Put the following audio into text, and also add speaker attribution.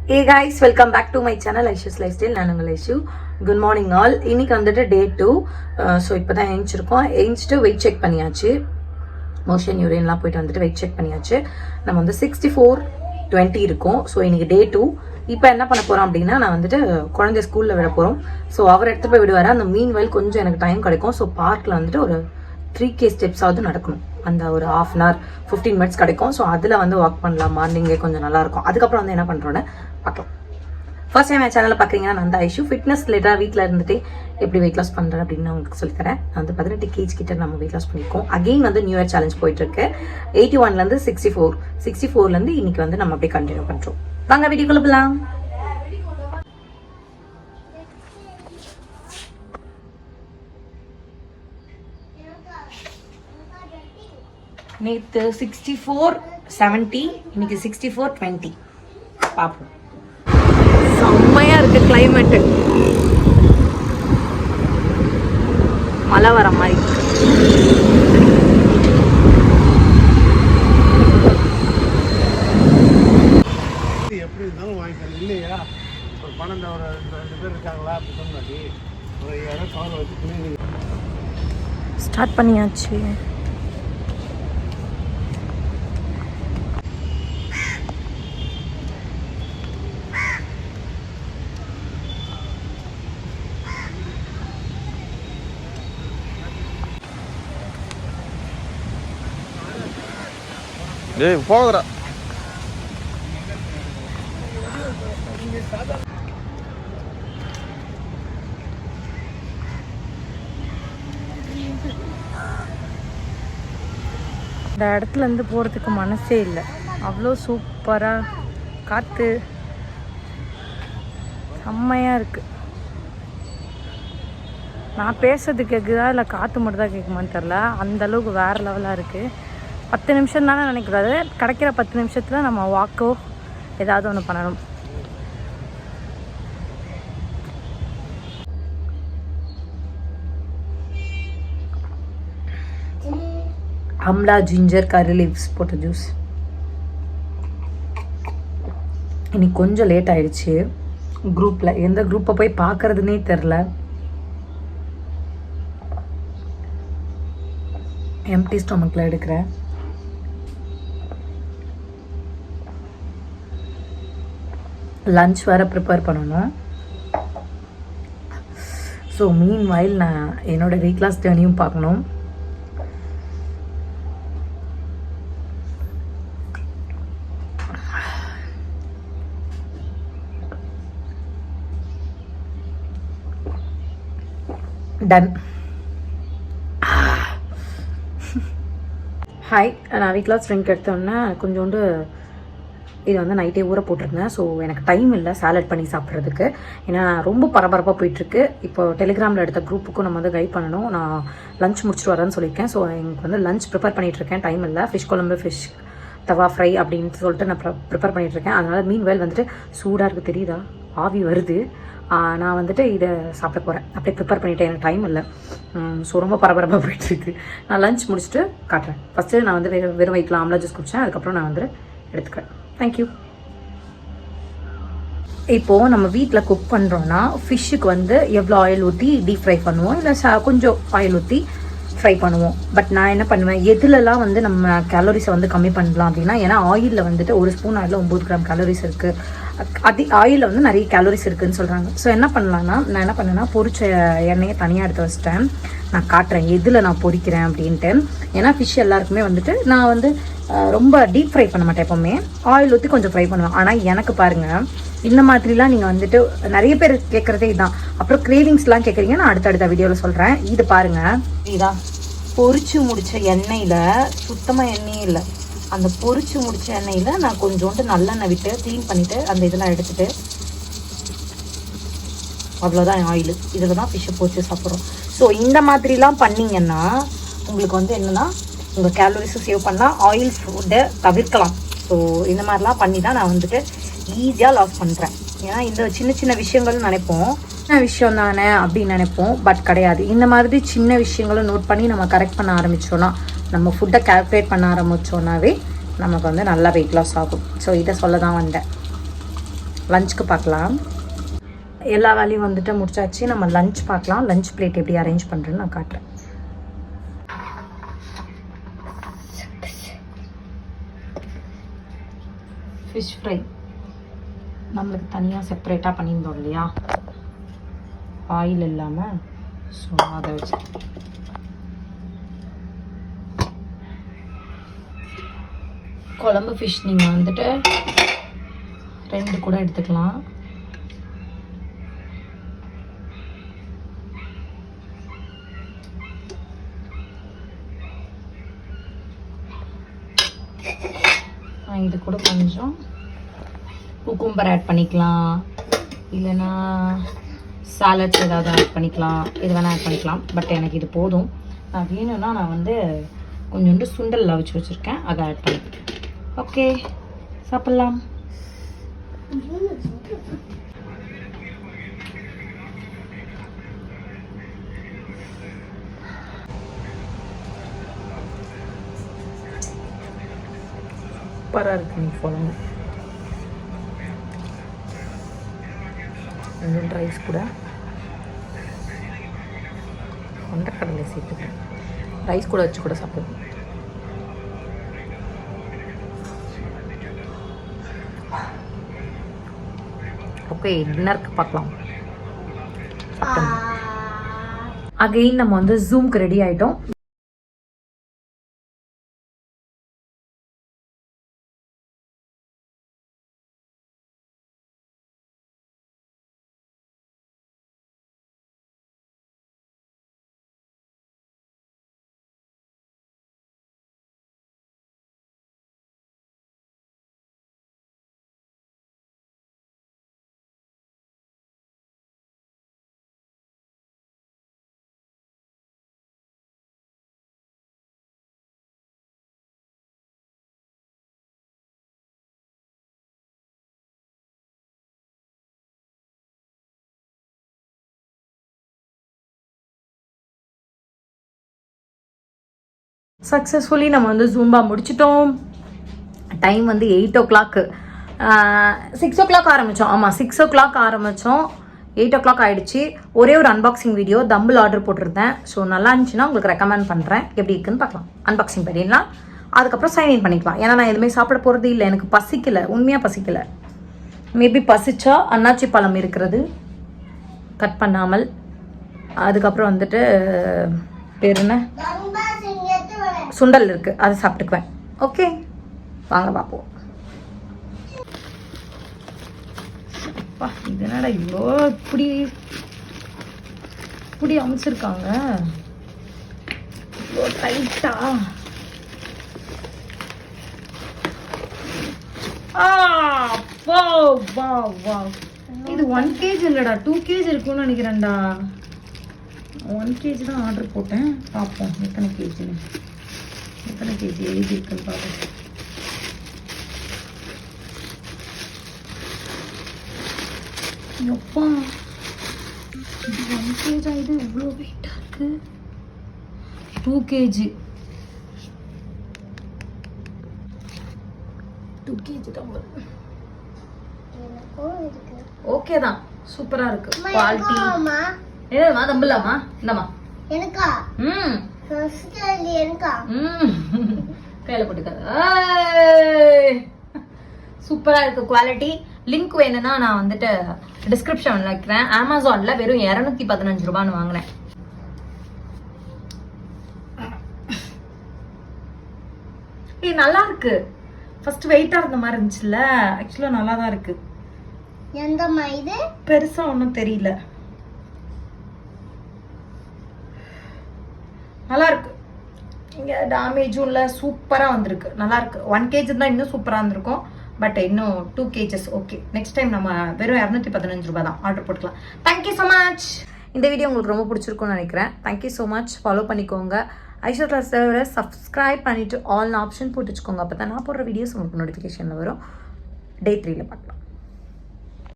Speaker 1: Hey guys, welcome back to my channel Aishu's Lifestyle. நான் உங்கள் Aishu. Good morning all. இன்னைக்கு வந்துட்டு day 2. ஸோ இப்போ தான் எழுந்திட்டு வெயிட் செக் பண்ணியாச்சு. மோஷன் யூரின்லாம் போயிட்டு வந்துட்டு வெயிட் செக் பண்ணியாச்சு. நம்ம வந்து 64-20 இருக்கும். ஸோ இன்னைக்கு day 2. இப்போ என்ன பண்ண போகிறோம் அப்படின்னா நான் வந்துட்டு குழந்தைய ஸ்கூலில் விட போகிறோம். ஸோ அவர் எடுத்து போய் விடுவார். அந்த மீன் வயல் கொஞ்சம் எனக்கு டைம் கிடைக்கும். ஸோ பார்க்கில் வந்துட்டு ஒரு 3K ஸ்டெப்ஸாவது நடக்கணும். அந்த ஒரு 1/2 hour 15 minutes கிடைக்கும். ஸோ அதில் வந்து வாக் பண்ணலாம். மார்னிங்கே கொஞ்சம் நல்லாயிருக்கும். அதுக்கப்புறம் வந்து என்ன பண்ணுறோன்னு பார்க்கலாம். ஃபர்ஸ்ட் டைம் என் சேனலில் பார்க்குறீங்கன்னா நான் தான் ஐஷு ஃபிட்னஸ் ரிலேட்டாக வீட்டில் இருந்துட்டு எப்படி வெயிட் லாஸ் பண்ணுறேன் அப்படின்னு நான் உங்களுக்கு சொல்லித்தரேன். நான் வந்து 18 kg கிட்ட நம்ம வெயிட் லாஸ் பண்ணியிருக்கோம். அகெயின் வந்து நியூ இயர் சேலஞ்ச் போயிட்டுருக்கு. 81லேருந்து 64, 64லேருந்து இன்னைக்கு வந்து நம்ம அப்படியே கண்டினியூ பண்ணுறோம். வாங்க வீடியோக்குள்ள போகலாம். நேற்று 64-70, இன்னைக்கு 64-20 பார்ப்போம். செம்மையா இருக்கு கிளைமேட்டு, மழை வர மாதிரி
Speaker 2: எப்படி இருந்தாலும் வாங்கிக்கலாம் இல்லையா? ஒரு 12 ஒரு 2 பேர் இருக்காங்களா அப்படி சொன்னாடி ஒரு இடம் கவர் வச்சு
Speaker 1: ஸ்டார்ட் பண்ணியாச்சு.
Speaker 3: ஏய் போகடா.
Speaker 1: இந்த இடத்துல இருந்து போகிறதுக்கு மனசே இல்லை. அவ்வளோ சூப்பராக காற்று செம்மையாக இருக்குது. நான் பேசுறது கேட்குதா இல்லை காற்று மட்டும் தான் கேட்குமான்னு தெரில. அந்தளவுக்கு வேறு லெவலாக இருக்குது. 10 நிமிஷம் தானே நினைக்கூடாது. கிடைக்கிற 10 நிமிஷத்தில் நம்ம வாக்கோ ஏதாவது ஒன்று பண்ணணும். அம்லா ஜிஞ்சர் கரி லீவ்ஸ் போட்ட ஜூஸ். இன்னைக்கு கொஞ்சம் லேட் ஆயிடுச்சு. குரூப்பில் எந்த குரூப்பை போய் பார்க்கறதுனே தெரில. எம்டி ஸ்டொமக்கில் எடுக்கிறேன். லன்ச் வேறு ப்ரிப்பேர் பண்ணணும். ஸோ மீன் வயல் நான் என்னோடய வெயிட் லாஸ் ஜர்னியும் பார்க்கணும். டன். ஹாய், நான் வெயிட் லாஸ் ட்ரிங்க் எடுத்தோன்னே கொஞ்சோண்டு இது வந்து நைட்டே ஊற போட்டிருந்தேன். ஸோ எனக்கு டைம் இல்லை சாலட் பண்ணி சாப்பிட்றதுக்கு. ஏன்னா ரொம்ப பரபரப்பாக போயிட்டுருக்கு. இப்போ டெலிகிராமில் எடுத்த குரூப்புக்கும் நம்ம வந்து கைட் பண்ணணும். நான் லஞ்ச் முடிச்சுட்டு வரேன்னு சொல்லியிருக்கேன். ஸோ எனக்கு வந்து லஞ்ச் ப்ரிப்பேர் பண்ணிகிட்ருக்கேன். டைம் இல்லை. ஃபிஷ் குழம்பு, ஃபிஷ் தவா ஃப்ரை அப்படின்னு சொல்லிட்டு நான் ப்ரிப்பேர் பண்ணிகிட்ருக்கேன். அதனால் மீன் வயல் வந்துட்டு சூடாக இருக்குது, தெரியுதா? ஆவி வருது. நான் வந்துட்டு இதை சாப்பிட போகிறேன். அப்படியே ப்ரிப்பேர் பண்ணிவிட்டேன். எனக்கு டைம் இல்லை. ஸோ ரொம்ப பரபரப்பாக போயிட்டுருக்கு. நான் லஞ்ச் முடிச்சுட்டு காட்டுறேன். ஃபஸ்ட்டு நான் வந்து வெறும் வைக்கலாம் ஆம்லா ஜூஸ் குடித்தேன். அதுக்கப்புறம் நான் வந்து எடுத்துக்கிறேன். தேங்க்யூ. இப்போது நம்ம வீட்டில் குக் பண்ணுறோன்னா ஃபிஷ்ஷுக்கு வந்து எவ்வளோ ஆயில் ஊற்றி டீப் ஃப்ரை பண்ணுவோம், இல்லை கொஞ்சம் ஆயில் ஊற்றி ஃப்ரை பண்ணுவோம். பட் நான் என்ன பண்ணுவேன், எதுலலாம் வந்து நம்ம கேலரிஸை வந்து கம்மி பண்ணலாம் அப்படின்னா, ஏன்னா ஆயிலில் வந்துட்டு ஒரு ஸ்பூன் ஆயிலில் 9 கிராம் கேலரிஸ் இருக்குது. ஆயிலில் வந்து நிறைய கேலரிஸ் இருக்குதுன்னு சொல்கிறாங்க. ஸோ என்ன பண்ணலான்னா, நான் என்ன பண்ணேன்னா பொரிச்ச எண்ணெயை தனியாக எடுத்து வச்சிட்டேன். நான் காட்டுறேன் எதில் நான் பொரிக்கிறேன் அப்படின்ட்டு. ஏன்னா ஃபிஷ் எல்லாருக்குமே வந்துட்டு நான் வந்து ரொம்ப டீப் ஃப்ரை பண்ண மாட்டேன். எப்போவுமே ஆயில் ஊற்றி கொஞ்சம் ஃப்ரை பண்ணுவேன். ஆனால் எனக்கு பாருங்கள், இந்த மாதிரிலாம் நீங்கள் வந்துட்டு நிறைய பேர் கேட்குறதே இதுதான். அப்புறம் கிரேவிங்ஸ்லாம் கேட்குறீங்க, நான் அடுத்தடுத்த வீடியோவில் சொல்கிறேன். இது பாருங்கள், இதுதான் பொரிச்சு முடித்த எண்ணெயில், சுத்தமாக எண்ணெயே இல்லை, அந்த பொரிச்சு முடித்த எண்ணெயில் நான் கொஞ்சோண்டு நல்லெண்ணெய் விட்டு க்ளீன் பண்ணிவிட்டு அந்த இதெல்லாம் எடுத்துகிட்டு, அவ்வளோதான் ஆயில். இதில் தான் ஃபிஷ்ஷை பொரிச்சு சாப்பிட்றோம். ஸோ இந்த மாதிரிலாம் பண்ணிங்கன்னா உங்களுக்கு வந்து என்னென்னா, உங்கள் கேலரிஸை சேவ் பண்ணால் ஆயில் ஃபுட்டை தவிர்க்கலாம். ஸோ இந்த மாதிரிலாம் பண்ணி தான் நான் வந்துட்டு ஈஸியாக லாஸ் பண்ணுறேன். ஏன்னா இந்த சின்ன சின்ன விஷயங்கள் நினைப்போம், சின்ன விஷயம் தானே அப்படின்னு நினைப்போம். பட் கிடையாது. இந்த மாதிரி சின்ன விஷயங்களை நோட் பண்ணி நம்ம கரெக்ட் பண்ண ஆரம்பித்தோன்னா, நம்ம ஃபுட்டை கால்குலேட் பண்ண ஆரம்பித்தோன்னாவே நமக்கு வந்து நல்லா வெயிட் லாஸ் ஆகும். ஸோ இதை சொல்ல தான் வந்தேன். லஞ்சுக்கு பார்க்கலாம். எல்லா வேலையும் வந்துட்டு முடிச்சாச்சு. நம்ம லஞ்ச் பார்க்கலாம். லஞ்ச் பிளேட் எப்படி அரேஞ்ச் பண்ணுறேன்னு நான் காட்டுறேன். ஃபிஷ் ஃப்ரை நம்மளுக்கு தனியாக செப்பரேட்டாக பண்ணியிருந்தோம் இல்லையா, ஆயில் இல்லாமல். ஸோ அதை வச்சு குழம்பு ஃபிஷ் நீங்கள் வந்துட்டு 2 கூட எடுத்துக்கலாம். இது கூட கொஞ்சம் குக்கும்பர் ஆட் பண்ணிக்கலாம், இல்லைன்னா சாலட்ஸ் ஏதாவது ஆட் பண்ணிக்கலாம், இது வேணால் ஆட் பண்ணிக்கலாம். பட் எனக்கு இது போதும். நான் வேணும்னா நான் வந்து கொஞ்சோண்டு சுண்டல் அவிச்சு வச்சுருக்கேன், அதை ஆட் பண்ணிக்கிறேன். ஓகே, சாப்பிட்லாம். சூப்பராக இருக்கு. நீ குழம்பு கொஞ்சம் ரைஸ் கூட கொண்டக்கடலை சேர்த்துக்கிறேன். ரைஸ் கூட வச்சு கூட சாப்பிடுவேன். ஓகே, டின்னருக்கு பார்க்கலாம். அகைன் நம்ம வந்து ஜூம்க்கு ரெடி ஆகிட்டோம். சக்ஸஸ்ஃபுல்லி நம்ம வந்து ஜூம்பா முடிச்சிட்டோம். டைம் வந்து 8 o'clock, 6 o'clock ஆரம்பித்தோம். ஆமாம், 6 o'clock ஆரம்பித்தோம். 8 o'clock ஆகிடுச்சு. ஒரே ஒரு அன்பாக்சிங் வீடியோ தம்பிள் ஆர்டர் போட்டிருந்தேன். ஸோ நல்லா இருந்துச்சுன்னா உங்களுக்கு ரெக்கமெண்ட் பண்ணுறேன். எப்படி இருக்குன்னு பார்க்கலாம். அன்பாக்சிங் பண்ணிடலாம், அதுக்கப்புறம் சைன்இன் பண்ணிக்கலாம். ஏன்னா நான் எதுவுமே சாப்பிட போகிறது இல்லை. எனக்கு பசிக்கலை, உண்மையாக பசிக்கலை. மேபி பசிச்சா அன்னாச்சி பழம் இருக்கிறது கட் பண்ணாமல், அதுக்கப்புறம் வந்துட்டு பேர் என்ன, சுண்டல் இருக்குது, அதை சாப்பிட்டுக்குவேன். ஓகே, வாங்க பார்ப்போம். இது என்னடா இவ்வளோ இப்படி இப்படி அமைச்சிருக்காங்க, இவ்வளோ டைட்டா. இது 1 kg இல்லைடா, 2 kg இருக்கும்னு நினைக்கிறேன்டா. 1 kg தான் ஆர்டர் போட்டேன். பார்ப்போம் எத்தனை கேஜின்னு, எத்தனை கேஜி எழுதி இருக்குன்னு பார்ப்போம். எப்பா, இது 1 kg, இது இவ்வளோ வெயிட்டாக இருக்கு. 2 kg, 2 kg தான் வரும். ஓகே தான், சூப்பரா இருக்கு. குவாலிட்டி என்னமா தம்பலாமா? இந்தமா எனக்கா? கையில போட்டுக்காத. சூப்பரா இருக்கு குவாலிட்டி. லிங்க் வேணும்னா நான் வந்துட்டு டிஸ்கிரிப்ஷன்ல வைக்கிறேன். அமேசான்ல வெறும் 215 ரூபான்னு வாங்கினேன். நல்லா இருக்கு. ஃபர்ஸ்ட் வெயிட்டா இருந்த மாதிரி இருந்துச்சுல்ல, ஆக்சுவலா நல்லா தான் இருக்கு. எந்த மாதிரி பெருசா ஒன்றும் தெரியல, நல்லா இருக்கு. இங்கே டேமேஜும் இல்லை, சூப்பராக வந்திருக்கு, நல்லா இருக்கு. 1 kg தான் இன்னும் சூப்பராக இருந்திருக்கும். பட் இன்னும் 2 kgs. ஓகே, நெக்ஸ்ட் டைம் நம்ம வெறும் 215 ரூபாய் தான் ஆர்டர் போட்டுக்கலாம். Thank you so much. இந்த வீடியோ உங்களுக்கு ரொம்ப பிடிச்சிருக்கும்னு நினைக்கிறேன். Thank you so much. ஃபாலோ பண்ணிக்கோங்க. ஐஷா கிளாஸை சப்ஸ்கிரைப் பண்ணிவிட்டு ஆல் ஆப்ஷன் போட்டு வச்சுக்கோங்க. அப்போ தான் நான் போடுற வீடியோஸ் உங்களுக்கு நோட்டிஃபிகேஷனில் வரும். Day 3 பார்க்கலாம்.